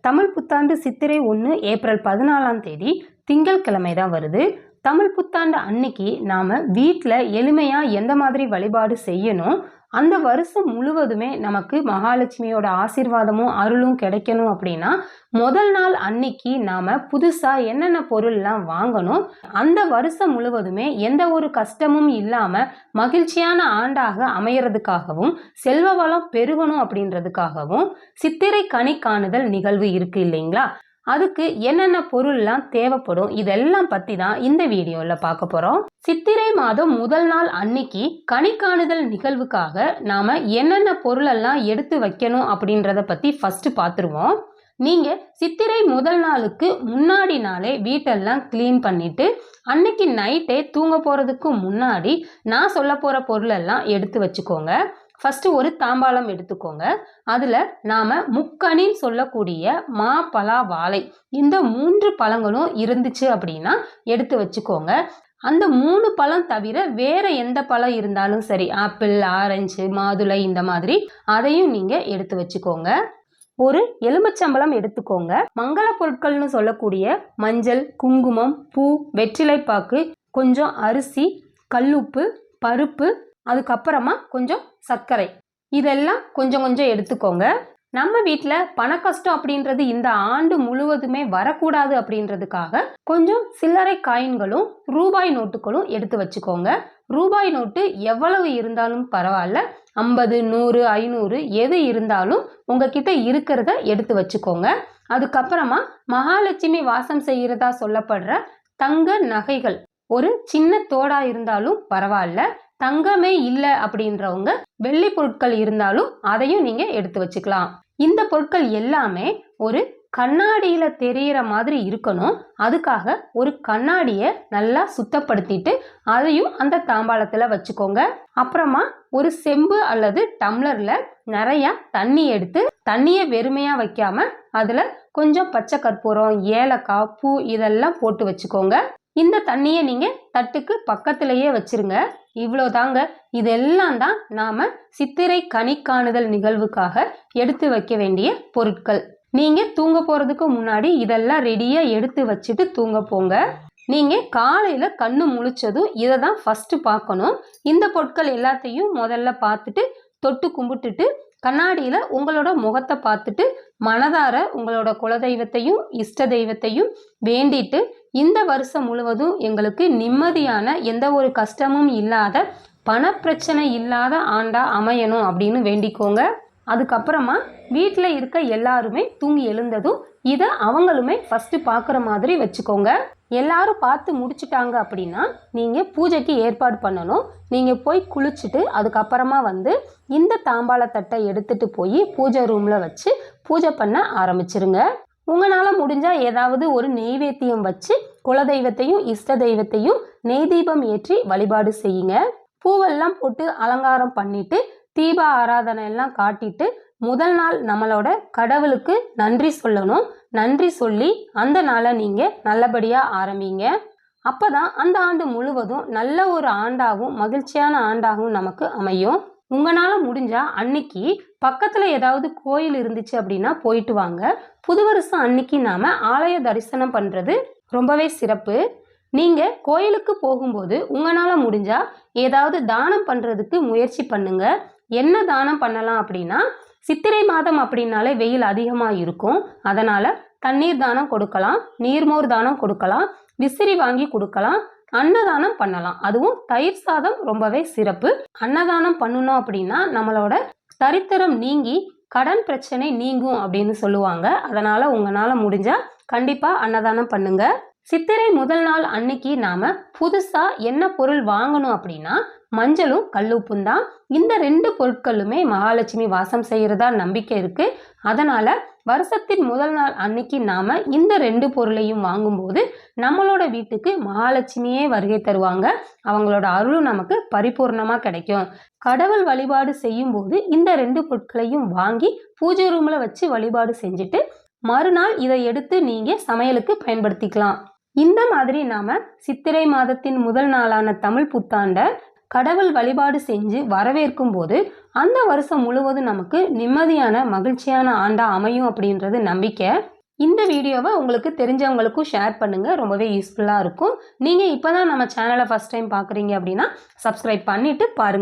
தமிழ் புத்தாண்டு சித்திரை 1 ஏப்ரல் 14ஆம் தேதி திங்கட்கிழமை தான் வருது. தமிழ் புத்தாண்டு அன்னைக்கு நாம் வீட்டில் எளிமையாக எந்த மாதிரி வழிபாடு செய்யணும், அந்த வருஷம் முழுவதுமே நமக்கு மகாலட்சுமியோட ஆசீர்வாதமும் அருளும் கிடைக்கணும் அப்படின்னா முதல் நாள் அன்னைக்கு நாம் புதுசாக என்னென்ன பொருள்லாம் வாங்கணும், அந்த வருஷம் முழுவதுமே எந்த ஒரு கஷ்டமும் இல்லாமல் மகிழ்ச்சியான ஆண்டாக அமையறதுக்காகவும் செல்வ வளம் பெருகணும் அப்படின்றதுக்காகவும் சித்திரை கனி காணுதல் நிகழ்வு இருக்கு இல்லைங்களா, அதுக்கு என்னென்ன பொருள்லாம் தேவைப்படும் இதெல்லாம் பற்றி தான் இந்த வீடியோவில் பார்க்க போகிறோம். சித்திரை மாதம் முதல் நாள் அன்னைக்கு கனி காணுதல் நிகழ்வுக்காக நாம் என்னென்ன பொருளெல்லாம் எடுத்து வைக்கணும் அப்படின்றத பற்றி ஃபஸ்ட்டு பார்த்துருவோம். நீங்கள் சித்திரை முதல் நாளுக்கு முன்னாடி நாளே வீட்டெல்லாம் க்ளீன் பண்ணிவிட்டு அன்னைக்கு நைட்டே தூங்க போகிறதுக்கு முன்னாடி நான் சொல்ல போகிற பொருளெல்லாம் எடுத்து வச்சுக்கோங்க. ஃபஸ்ட்டு ஒரு தாம்பாளம் எடுத்துக்கோங்க. அதில் நாம் முக்கணின்னு சொல்லக்கூடிய மா, பலா, வாழை இந்த 3 பழங்களும் இருந்துச்சு அப்படின்னா எடுத்து வச்சுக்கோங்க. அந்த 3 பழம் தவிர வேற எந்த பழம் இருந்தாலும் சரி, ஆப்பிள், ஆரஞ்சு, மாதுளை இந்த மாதிரி அதையும் நீங்கள் எடுத்து வச்சுக்கோங்க. ஒரு எலுமிச்சம்பழம் எடுத்துக்கோங்க. மங்கள பொருட்கள்னு சொல்லக்கூடிய மஞ்சள், குங்குமம், பூ, வெற்றிலைப்பாக்கு, கொஞ்சம் அரிசி, கல்லுப்பு, பருப்பு, அதுக்கப்புறமா கொஞ்சம் சர்க்கரை, இதெல்லாம் கொஞ்சம் கொஞ்சம் எடுத்துக்கோங்க. நம்ம வீட்டில் பண கஷ்டம் அப்படின்றது இந்த ஆண்டு முழுவதுமே வரக்கூடாது அப்படின்றதுக்காக கொஞ்சம் சில்லறை காயின்களும் ரூபாய் நோட்டுகளும் எடுத்து வச்சுக்கோங்க. ரூபாய் நோட்டு எவ்வளவு இருந்தாலும் பரவாயில்ல, 50, 100, 500 எது இருந்தாலும் உங்ககிட்ட இருக்கிறத எடுத்து வச்சுக்கோங்க. அதுக்கப்புறமா மகாலட்சுமி வாசம் செய்கிறதா சொல்லப்படுற தங்க நகைகள், ஒரு சின்ன தோடா இருந்தாலும் பரவாயில்ல, தங்கமே இல்லை அப்படின்றவங்க வெள்ளி பொருட்கள் இருந்தாலும் அதையும் நீங்க எடுத்து வச்சுக்கலாம். இந்த பொருட்கள் எல்லாமே ஒரு கண்ணாடியில தெரியிற மாதிரி இருக்கணும். அதுக்காக ஒரு கண்ணாடியை நல்லா சுத்தப்படுத்திட்டு அதையும் அந்த தாம்பாளத்துல வச்சுக்கோங்க. அப்புறமா ஒரு செம்பு அல்லது டம்ளர்ல நிறைய தண்ணி எடுத்து, தண்ணியை வெறுமையா வைக்காம அதுல கொஞ்சம் பச்சை கற்பூரம், ஏலக்காய், பூ இதெல்லாம் போட்டு வச்சுக்கோங்க. இந்த தண்ணியை நீங்க தட்டுக்கு பக்கத்திலேயே வச்சிருங்க. இவ்வளோதாங்க. இதெல்லாம் தான் நாம சித்திரை கனி காணுதல் நிகழ்வுக்காக எடுத்து வைக்க வேண்டிய பொருட்கள். நீங்க தூங்க போறதுக்கு முன்னாடி இதெல்லாம் ரெடியா எடுத்து வச்சுட்டு தூங்க போங்க. நீங்க காலையில கண்ணு முழிச்சதும் இதை தான் ஃபர்ஸ்ட் பார்க்கணும். இந்த பொருட்கள் எல்லாத்தையும் முதல்ல பார்த்துட்டு தொட்டு கும்பிட்டுட்டு கண்ணாடியில உங்களோட முகத்தை பார்த்துட்டு மனதார உங்களோட குலதெய்வத்தையும் இஷ்ட தெய்வத்தையும் வேண்டிட்டு இந்த வருஷம் முழுவதும் எங்களுக்கு நிம்மதியான எந்த ஒரு கஷ்டமும் இல்லாத பணப்பிரச்சனை இல்லாத ஆண்டா அமையணும் அப்படின்னு வேண்டிக்கோங்க. அதுக்கப்புறமா வீட்டில் இருக்க எல்லாருமே தூங்கி எழுந்ததும் இதை அவங்களுமே ஃபஸ்ட்டு பார்க்குற மாதிரி வச்சுக்கோங்க. எல்லாரும் பார்த்து முடிச்சுட்டாங்க அப்படின்னா நீங்கள் பூஜைக்கு ஏற்பாடு பண்ணணும். நீங்கள் போய் குளிச்சுட்டு அதுக்கப்புறமா வந்து இந்த தாம்பாளத்தட்டை எடுத்துகிட்டு போய் பூஜை ரூமில் வச்சு பூஜை பண்ண ஆரம்பிச்சிருங்க. உங்களால் முடிஞ்சால் ஏதாவது ஒரு நெய்வேத்தியம் வச்சு குலதெய்வத்தையும் இஷ்ட தெய்வத்தையும் நெய் தீபம் ஏற்றி வழிபாடு செய்யுங்க. பூவெல்லாம் போட்டு அலங்காரம் பண்ணிட்டு தீப ஆராதனை எல்லாம் காட்டிட்டு முதல் நாள் நம்மளோட கடவுளுக்கு நன்றி சொல்லணும். நன்றி சொல்லி அந்த நாளை நீங்கள் நல்லபடியாக ஆரம்பிங்க. அப்போ தான் அந்த ஆண்டு முழுவதும் நல்ல ஒரு ஆண்டாகவும் மகிழ்ச்சியான ஆண்டாகவும் நமக்கு அமையும். உங்களால் முடிஞ்சால் அன்னைக்கு பக்கத்தில் ஏதாவது கோயில் இருந்துச்சு அப்படின்னா போயிட்டு வாங்க. புது வருஷம் அன்னைக்கு நாம் ஆலய தரிசனம் பண்ணுறது ரொம்பவே சிறப்பு. நீங்கள் கோயிலுக்கு போகும்போது உங்களால் முடிஞ்சால் ஏதாவது தானம் பண்ணுறதுக்கு முயற்சி பண்ணுங்க. என்ன தானம் பண்ணலாம் அப்படின்னா, சித்திரை மாதம் அப்படின்னாலே வெயில் அதிகமாக இருக்கும். அதனால் தண்ணீர் தானம் கொடுக்கலாம், நீர்மோர் தானம் கொடுக்கலாம், விசிறி வாங்கி கொடுக்கலாம், அன்னதானம் பண்ணலாம். அதுவும் தயிர் சாதம் ரொம்பவே சிறப்பு. அன்னதானம் பண்ணணும் அப்படின்னா நம்மளோட தரித்திரம் நீங்கி கடன் பிரச்சனை நீங்கும் அப்படின்னு சொல்லுவாங்க. அதனால் உங்களால் முடிஞ்சால் கண்டிப்பாக அன்னதானம் பண்ணுங்க. சித்திரை முதல் நாள் அன்னைக்கு நாம் புதுசாக என்ன பொருள் வாங்கணும் அப்படின்னா மஞ்சளும் கல்லுப்பும் தான். இந்த 2 பொருட்களுமே மகாலட்சுமி வாசம் செய்கிறதா நம்பிக்கை இருக்குது. அதனால் வருஷத்தின் முதல் நாள் அன்னைக்கு நாம் இந்த 2 பொருளையும் வாங்கும்போது நம்மளோட வீட்டுக்கு மகாலட்சுமியே வருகை தருவாங்க. அவங்களோட அருளும் நமக்கு பரிபூர்ணமாக கிடைக்கும். கடவுள் வழிபாடு செய்யும் போது இந்த 2 பொருட்களையும் வாங்கி பூஜை ரூமில் வச்சு வழிபாடு செஞ்சுட்டு மறுநாள் இதை எடுத்து நீங்கள் சமையலுக்கு பயன்படுத்திக்கலாம். இந்த மாதிரி நாம் சித்திரை மாதத்தின் முதல் நாளான தமிழ் புத்தாண்டை கடவுள் வழிபாடு செஞ்சு வரவேற்கும் போது அந்த வருஷம் முழுவதும் நமக்கு நிம்மதியான மகிழ்ச்சியான ஆண்டா அமையும் அப்படின்றது நம்பிக்கை. இந்த வீடியோவை உங்களுக்கு தெரிஞ்சவங்களுக்கும் ஷேர் பண்ணுங்கள், ரொம்பவே யூஸ்ஃபுல்லாக இருக்கும். நீங்கள் இப்போ தான் நம்ம சேனலை ஃபஸ்ட் டைம் பார்க்குறீங்க அப்படின்னா சப்ஸ்கிரைப் பண்ணிவிட்டு பாருங்கள்.